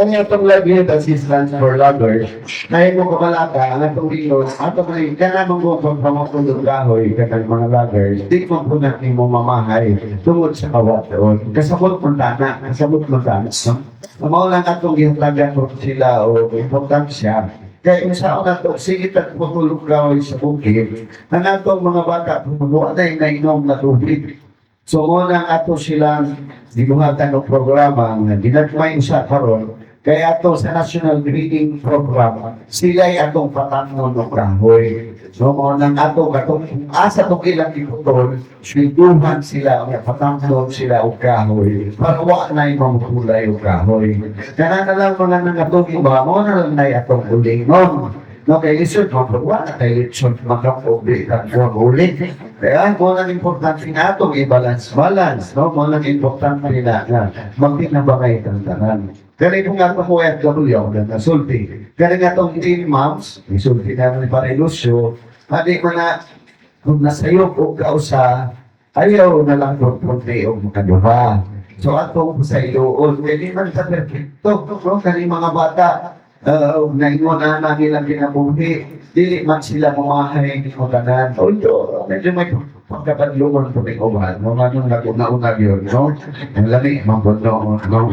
Kanya itong livelihood assistance for loggers, na mo kamalaka, ang itong ilo, ato mo rin, kaya naman mo kung pamutulog kahoy, kanang mga loggers, di mo po natin mo mamahay, tungod sa kawatoon. Kasabot mo tana, kasabot mo tana. Amaw lang atong ginlagan ko sila o importansya. Kaya kung saan na ito, sige at putulog kahoy sa bukid, na natong mga bata, pumunuan na yung nainom na tubig. So, muna ato silang dibuhatan ng programa nga ginagmay sa karon kaya ato sa National Breeding Program sila'y atong patangon ng kahoy. So, muna ato katong asa itong ilang iputol, silduhan sila, patangon sila o kahoy para wala na yung mamulay o kahoy. Kaya na lang mga nang atong iba, muna lang na atong ulingon. No, kaya isod, mapagawa na tayo isod, makapobre, kagawang ulit. Kaya mo lang importante na itong i-balance, no? Mo lang importante na magtinabangay ng tanan. Kaya kung nga po FW, ako na nasulti. Kaya nga itong teen moms, isulti namin para ilusyo, hindi ko na, kung nasayok o kausa, ayaw na lang kung punti o makaduha. So, atong sa iloon, hindi man sa perfecto, no? Kaya mga bata, naingon na namin lang kinabuhi, dili man sila mamahay ni Mutanan. Although, medyo may pagkakadlungan po ng uban, mga nung nag-una-una yun, no? Ang lami, mambuno, no?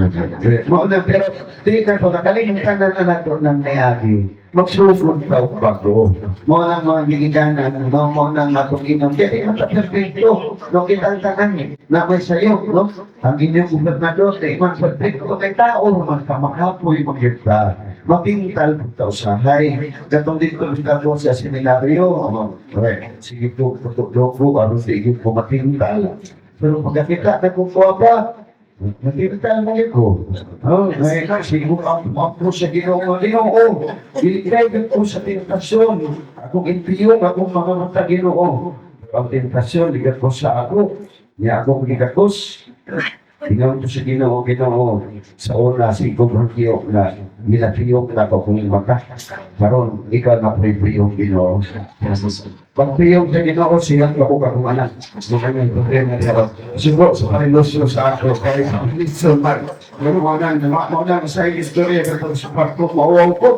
Mauna, pero di ka po, nakalimutan na nato ng nayagi. Magsulod ka o bago. Mo lang mga gigiganan, no? Mo lang matuginan. Kaya perfecto, no? Kitang tanan, na may sayo, no? Ang inyong gubernador, man perfecto kay tao, man kamakapoy, magkita. Mapintal po ito sa hay. Katong dito po sa seminaryo, sige po, tutulog po, ano sige po mapintal. Pero pagkakita na po pa, mapintal mo yun ko. Sige po po sa ginoo. Iligay po sa tentasyon. Akong intiyong, akong mga mata ginoo. Ang tentasyon, ligat po sa ako. Niya akong ligatos. Tingnan ko sa ginoo. Sa una, sigong hangkiyok na ginatiyok na ako kung maka. Karon ikaw na pribiyong ginoo. Pag-priyong sa ginoo, siyang ako ka kung anak. Mukha problema niya. Siguro, sa karilosyo sa ako, kaya so Mark. Muna sa istorya, katong sa parko, mauwaw ko.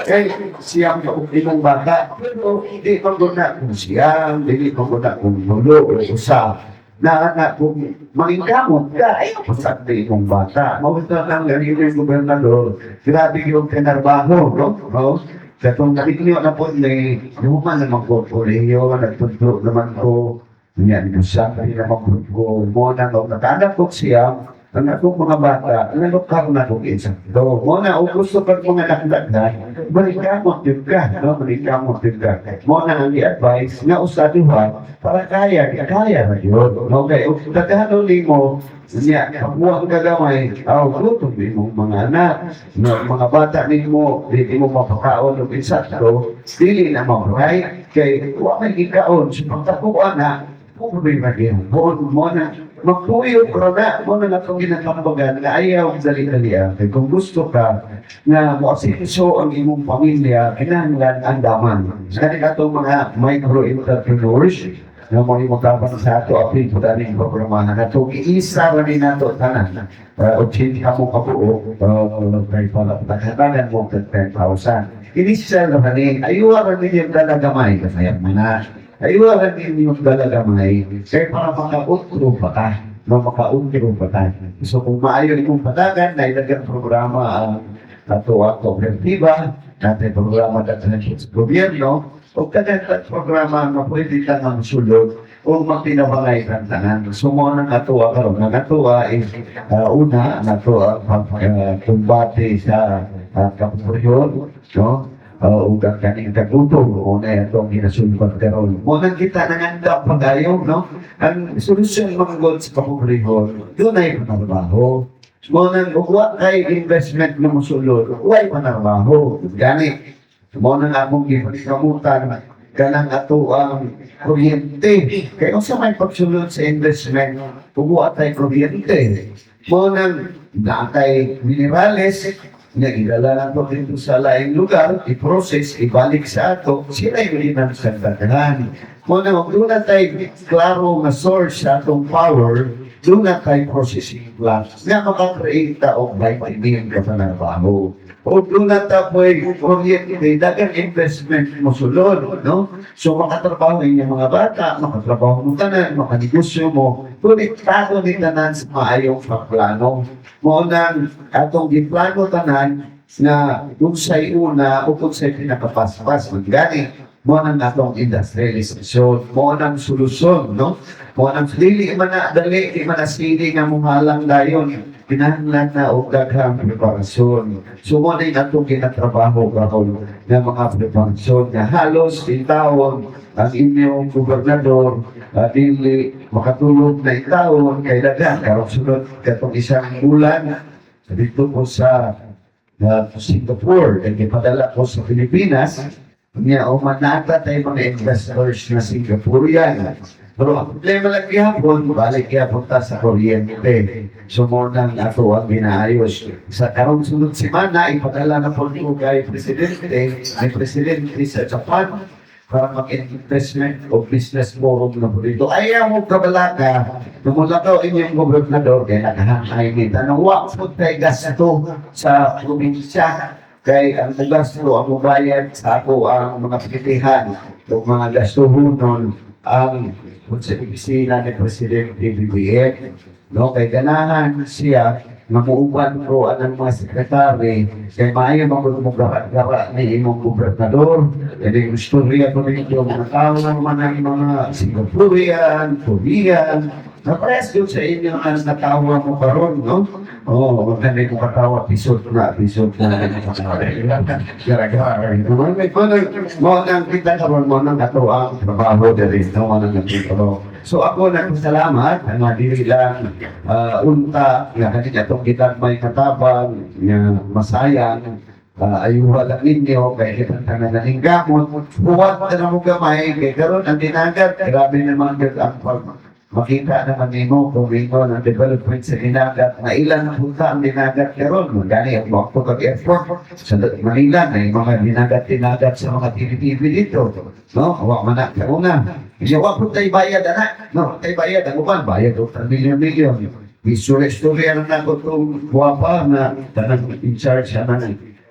Kaya siyang kaupinong bata. Pero hindi pang guna kung siyang, hindi pang guna kung nulo o usa. Na kung maningkamot ka, ayaw pasakti mong bata. Mawala lang ganito yung gobernador. Grabe yung tinarbaho, no? Katong nakikiliw na po yung man naman ko, Colegio, nagtunto naman ko, yan, yung siya, kanina naman ko, muna no, nakanak ko siya, ang akong mga bata, nalukar na kong isang ito. Muna, o gusto ka mga nakadagdag, balikamot yun ka, no? Balikamot yun ka. Muna ang i-advise, nga usaduhan, para kaya na yun. Okay, o dadaluli mo, niya, pagmuha ka gamay, gutom din mong mga anak, mga bata mo, hindi mo mapakaon o insakto, dili na mo, right? Kaya, huwag may ikaon, sa pagtapuan na, problema din. Muna, magpuyo ko na, muna na itong ginatabagan na ayaw dali-dalian. Kung gusto ka na makasiso ang imong pamilya, kinahanglan ang daman. Kaya itong mga micro-entrepreneurs, na mga imutapan sa ato, apil po dali yung programahan na ito. Iisa rin nato tanan. O change ka mo kabuo, kay pala pagkatanan mo 10,000. Inisa rin, ayuwa rin yung dalagamay. Kasi mo na, ayuwa rin yung dalagamay. Kaya para makautro pa ka. Makautro pa ka. So kung maayon yung patagan, na ilagyan programa ato kooperatiba, natin programa natin sa gobyerno, o kadang programa na pwede ka ng sulod o magtinabangay ng tanan. So mo nang atuwa karon, nang atuwa is una natuwa pagkumbate sa kapuliyon, no? O kaning kagutong o na itong ginasulpan karon. Mo nang kita nanganda pagayon, no? Ang solusyon mga goals sa kapuliyon, doon ay panarbaho. Mo nang uwa kay investment na musulod, uway panarbaho. Gani. Mo nang akong gipakamutan kanang ato ang kuryente. Kaya kung sa may pagsulod sa investment, pubuha tayo kuryente. Mo nang naatay minerales, na idala na ito dito sa laing lugar, i-process, ibalik sa ato, sila yung linan sa datahan. Mo nang doon na tayo klaro na source sa atong power, doon na tayo processing plant nga makakreate ta og vitamin ka sa trabaho. O doon na tapoy kuryente, dagang investment mo sulod, no? So makatrabaho yung mga bata, makatrabaho mo tanan, makanegosyo mo, konektado ni tanan sa maayong pagplano. Mo nang atong giplano tanan na kung sa'y una o kung sa'y pinakapaspas, magani, mo nang atong industrialization, mo nang solusyon, no? Mo nang dili man na dali, di man na sili nga muhalang dayon, pinahanglan na o daghang preparasyon. So mo na atong ginatrabaho kahon ng mga preparasyon na halos itawon ang inyong gobernador dili makatulog na itawon kay dagan karong sunod katong isang bulan dito po sa Singapore kay gipadala ko sa Pilipinas niya o manata tayo mga investors na Singaporean. Pero ang problema lang gihapon, balik gihapon ta sa kuryente. So mo nang ato ang ginaayos. Sa karong sunod semana, ipadala na po ito kay Presidente, may Presidente sa Japan para mag-investment o business forum na po dito. Ayaw mo kabalaka, namula ka inyong gobernador, kaya nakahanay nito. Nawa po tayo gasto sa probinsya. Kay ang gasto ang mabayad sa ako ang mga pagkitihan o mga gasto nun ang sa opisina ni Presidente BBM. No, kay ganahan siya mamuuban ko ang mga sekretary kay maayo magugara ni imong gobernador. Kaya gusto rin ako nito mga tao man ang mga Singaporean, Korean, na-press yun sa inyo ang natawa mo karon, no? Oo, maganda yung katawa, episode na. Gara-gara. Mo nang kita karon mo nang ato ang trabaho diri, no? Mo nang trabaho. So ako nagpasalamat nga dili lang unta nga kanina atong gitan may katabang nga masayang ayuha lang ninyo kay kitang tanan ng gamot buwat na mo gamay kay karon ang dinagat grabe naman ang pag makita naman nimo kung ito ng development sa dinagat na ilan punta ang dinagat karon gani ang mga pag-effort sa Manila na yung mga dinagat sa mga TV dito no wa man na una wa po tayo bayad anak no tayo bayad ang uban bayad o milyon istorya na ko itong guwapa na tanang in charge na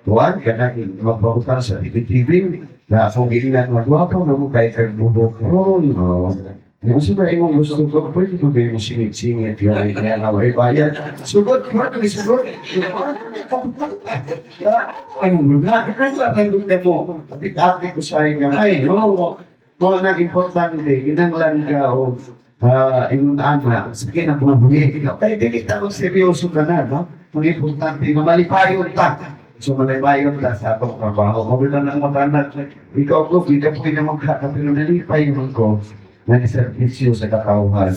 tuwan kanang magbabutan sa TV na kung gilingan magwapa na mo kay kagbubok no. Yung siyempre yung gusto ko, pwede ko ba yung singit-singit yung kaya nga may bayad? Sugod, pwede sugod. Ay, nandun na mo. Kapit ko sa inyo. Ay, no. Kung nag-importante, ginanglan ka o inunaan na, sige na bumabuhi. Kaya dili ako seryoso ka na, no? Ang importante, mamalipayon ta. So malipayon ta sa atong trabaho. Mabila ng matanak, ikaw ko, hindi ka pwede magkakapilo, nalipayon ko. May servisyo sa katauhan.